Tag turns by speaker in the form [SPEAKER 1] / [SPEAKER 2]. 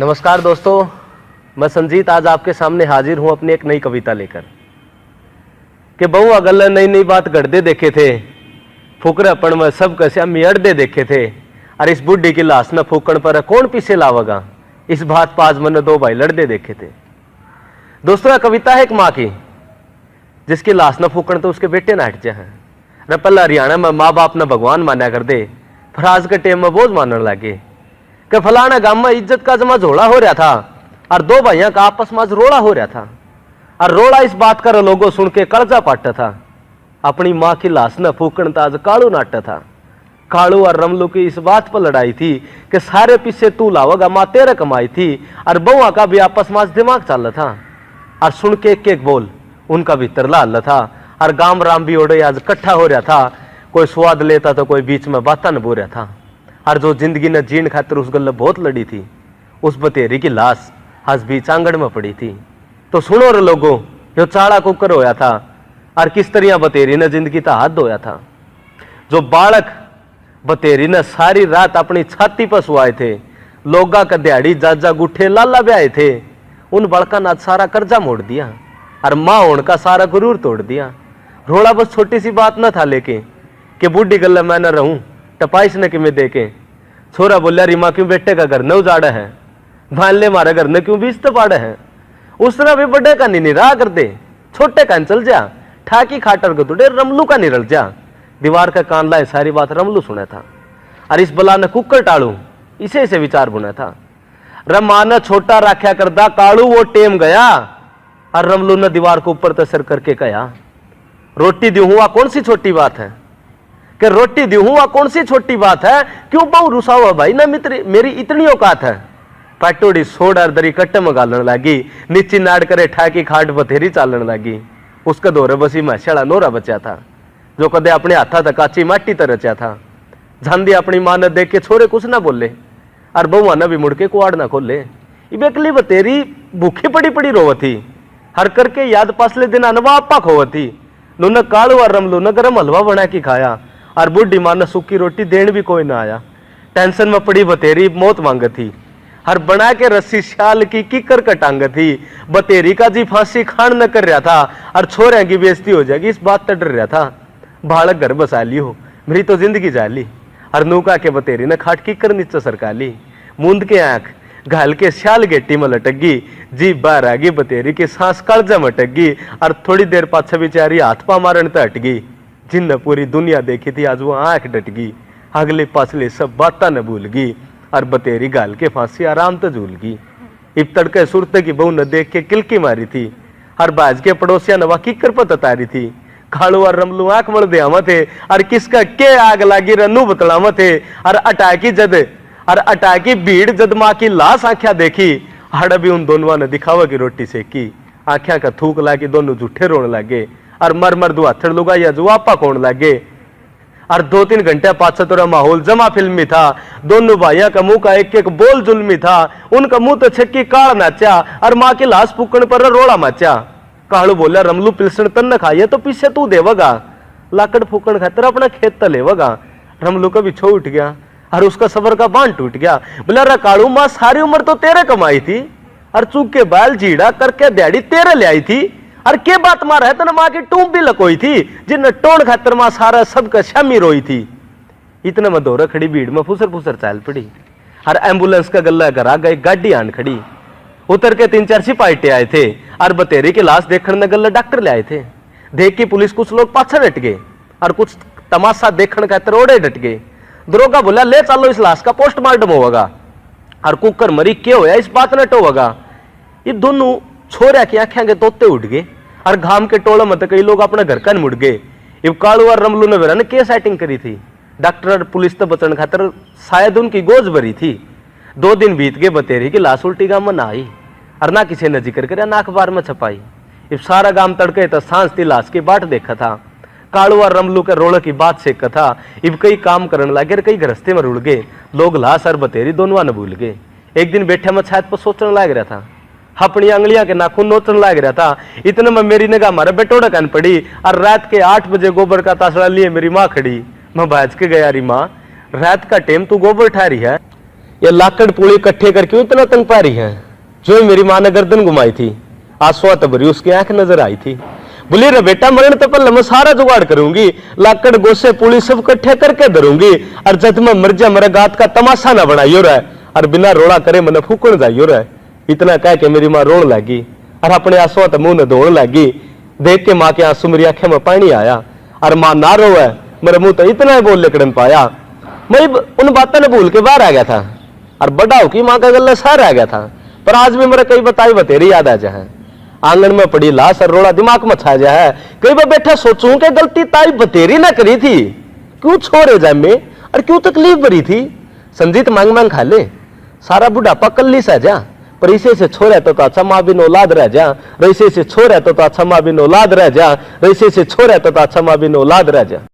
[SPEAKER 1] नमस्कार दोस्तों, मैं संजीत आज आपके सामने हाजिर हूं अपनी एक नई कविता लेकर कि बहु अगल नई नई बात गढ़दे देखे थे, फुकरेपन में सब कैसे मियड़दे देखे थे। और इस बुढ़ी की लाश न फूकण पर कौन पीछे लावगा, इस बात पाज मन दो भाई लड़दे देखे थे। दोस्तों, यह कविता है एक माँ की जिसकी लाश न फूकण तो उसके बेटे न हट जाए। न पहला हरियाणा में माँ बाप न भगवान माना कर दे, फिर आज के टेम में बोझ मानने लगे कि फलाना गांव में इज्जत का जमा झोला हो रहा था और दो भाइयों का आपस में रोड़ा हो रहा था। और रोड़ा इस बात का लोगों सुन के कलजा पाटा था, अपनी माँ की लाश न फूकण ताज कालू नाटा था। कालू और रमलू की इस बात पर लड़ाई थी कि सारे पीछे तू लावगा, माँ तेरे कमाई थी। और बहुआ का भी आपस में दिमाग चल था और सुन के एक बोल उनका भीतर लाल था। और गांव राम भी ओढ़े आज इकट्ठा हो रहा था, कोई स्वाद लेता तो कोई बीच में बाता न बो रहा था। और जो जिंदगी ने जीण खातिर उस गल बहुत लड़ी थी, उस बतेरी की लाश आज बीच आंगन में पड़ी थी। तो सुनो रे लोगों, जो चाड़ा कुकर होया था और किस तरह बतेरी ने जिंदगी का हाथ धोया था। जो बालक बतेरी ने सारी रात अपनी छाती पर सुआए थे, लोगा का दिहाड़ी जाजा गुठे लाला ब्याए थे, उन बालका ने सारा कर्जा मोड़ दिया और माँ होने का सारा गुरूर तोड़ दिया। रोड़ा बस छोटी सी बात न था लेके कि बुढ़ी गल्ला मैं न रहूं टपाइश न कि मैं देखे। छोरा बोलिया, रीमा क्यों बेटे का घर न उजाड़ा है, मान ले मारा घर न क्यों बीच तो पाड़ा है। उस तरह भी बड़े का नहीं निराह कर दे, छोटे का चल जा, ठाकी खाटर को तुड़े रमलू का निरल जा। दीवार का कान लाए सारी बात रमलू सुना था और इस बला ने कुकर टाड़ू इसे से विचार बुना था। रमा ने छोटा राख्या करदा कालू वो टेम गया। और रमलू ने दीवार को ऊपर तसर करके कहा, रोटी दी हुआ कौन सी छोटी बात है, कि रोटी दी हुआ कौन सी छोटी बात है, क्यों बहु रुसा हुआ भाई ना मित्र, मेरी इतनी औकात है। पटोड़ी सोड और दरी कट्टे में गालन लगी, नीची नाड़ करे ठाकी खाट बथेरी चालन लगी। उसका दौरे बसी मैशाला नोरा बचा था, जो कदे अपने हाथा तक काची माटी तर रचा था। झांदी अपनी मां ने देख के छोरे कुछ ना बोले और बहुआ ने भी मुड़ के कुआड़ ना खोले। इबेकली बतेरी भूखी पड़ी पड़ी रोवती, हर करके याद पासले दिन अनवा आपा खोवती। नुन कालू और रमलू ने गरम हलवा बना के खाया और बुढ़ी मां ने सूखी रोटी देने भी कोई ना आया। टेंशन में पड़ी बतेरी मौत मांग थी, हर बना के रस्सी शाल की किकर कटांग थी। बतेरी का जी फांसी खान न कर रहा था और छोरे की बेइज्जती हो जाएगी इस बात तक डर रहा था। बालक घर बसा लियो, मेरी तो जिंदगी जा ली। और नूका के बतेरी ने खाट किकर नीचे सरका ली, मूंद के आंख घाल के शाल गेटी में लटक गई। जी बाहर आ गई बतेरी की सांस कालजा में अटक गई और थोड़ी देर पाछे बेचारी हाथ पा मारन तक हट गई। जिन पूरी दुनिया देखी थी आज वो आंख डट गई, अगले पाछले सब बातें न भूल गई और बतेरी गाल के फांसी आराम तो झूल गई। इब तड़के सुरते की बहू न देख के किलकी मारी थी और बाज के पड़ोसिया नवा किकर पर ततारी थी। खाड़ू और रमलू आंख मल दिया थे और किसका के आग लागी रनू बतलाव थे। और अटाकी भीड़ जद माँ की लाश आंख्या देखी, हड़ भी उन दोनों ने दिखावा की रोटी सेकी। आंख्या का थूक लागी दोनों झूठे रोने लगे और मर मर दो हथड़ लुगा या जुआपा कोण लगे। और 2-3 घंटे पाछे तो माहौल जमा फिल्मी था। दोनों भाइयों का मुंह का एक एक बोल जुल्मी था, उनका मुंह तो छक्की काल नाचा और माँ की लाश फूकने पर रोड़ा माचा। कालू बोला, रमलू पिलसण तन न खाइए तो पीछे तू देवगा, लाकड़ फूकण खातर अपना खेत त लेवगा। रमलू का भी छो उठ गया और उसका सबर का बांध टूट गया। बोला, रा कालू माँ सारी उम्र तो तेरे कमाई थी और चूक के बाल जीड़ा करके दिहाड़ी तेरे ले आई थी। और के बात मार है तो माँ की टूम भी लकोई थी, जिन टोन खातर माँ सारा सबका शामी रोई थी। इतने में दौरा खड़ी भीड़ में फुसर फुसर चाल पड़ी और एम्बुलेंस का गला घर आ गई, गाड़ी आन खड़ी। उतर के 3-4 सिपाही आए थे और बतेरी की लाश देखने गला डॉक्टर ले आए थे। देख के पुलिस कुछ लोग पाछे डट गए और कुछ तमाशा देखने खातर ओढ़े डट गए। दरोगा बोला, ले चलो इस लाश का पोस्टमार्टम होगा और कुकर मरी के होया इस बात न टोगा। ये दोनों छोरा की आंखें के तोते उठ गए और घाम के टोले में तो कई लोग अपने घर का मुड़ गए। इब कालू और रमलू ने वेरा ने के सेटिंग करी थी, डॉक्टर और पुलिस तो बचन खातर शायद उनकी गोज भरी थी। 2 दिन बीत गए, बतेरी की लाश उल्टी गांव में ना आई और ना किसी ने जिक्र करे ना अखबार में छपाई। इब सारा गांव तड़के तो सांस थी लाश की बाट देखा था। कालू और रमलू के रोड़े की बात से कथा। इब कई काम करने लगे, कई गृहस्थी में रुड़ गए। लोग लाश और बतेरी दोनों न भूल गए। एक दिन बैठे में छात पर सोचने लग रहा था, अपनी अंगलियां के नाखून नोचने लग रहा था। इतने में मेरी निगाह मारे बेटोड़ा कान पड़ी और रात के 8 बजे गोबर का तासड़ा लिए मेरी माँ खड़ी। मैं भाज के गया, री माँ रात का टेम तू गोबर ठा रही है, ये लाकड़ पुली इकट्ठे करके इतना तंग पा रही है। जो मेरी माँ ने गर्दन घुमाई थी, आंसुआ तबरी उसकी आंख नजर आई थी। बोली रे बेटा मरण तो पहले मैं सारा जुगाड़ करूंगी, लाकड़ गोसे पुली सब इकट्ठे करके धरूंगी, और जब मैं मर जा मेरे गात का तमाशा ना बनाइयो रहा, और बिना रोड़ा करे मैंने फूकण जाइयो रहा। इतना कह के मेरी माँ रोन लगी और अपने आंसुओं तो मुंह ने धोने लगी। देख के माँ के आंसू मेरी आंखें में पानी आया, और माँ ना रो है, मेरे मुंह तो इतना ही बोल लेकर पाया। मैं उन बातों ने भूल के बाहर आ गया था, और बड़ा हो की माँ का गला सा रह गया था। पर आज भी मेरे कई बताई बतेरी याद आ जाए। आंगन में पड़ी लाश और रोड़ा दिमाग में छा जाए। कई बार बैठा सोचूं कि गलती ताई बतेरी ना करी थी, क्यों छोड़े जाए में, और क्यों तकलीफ भरी थी। संजीत मांग मांग खा ले, सारा बुढ़ापा कल्ली सा जा, पर इसे से छोरे तो अच्छा माँ बिन औलाद रह जा, रईसे से छोरे तो अच्छा माँ बिन औलाद रह जा, रईसे से छोरे तो अच्छा माँ बिन औलाद रह जा।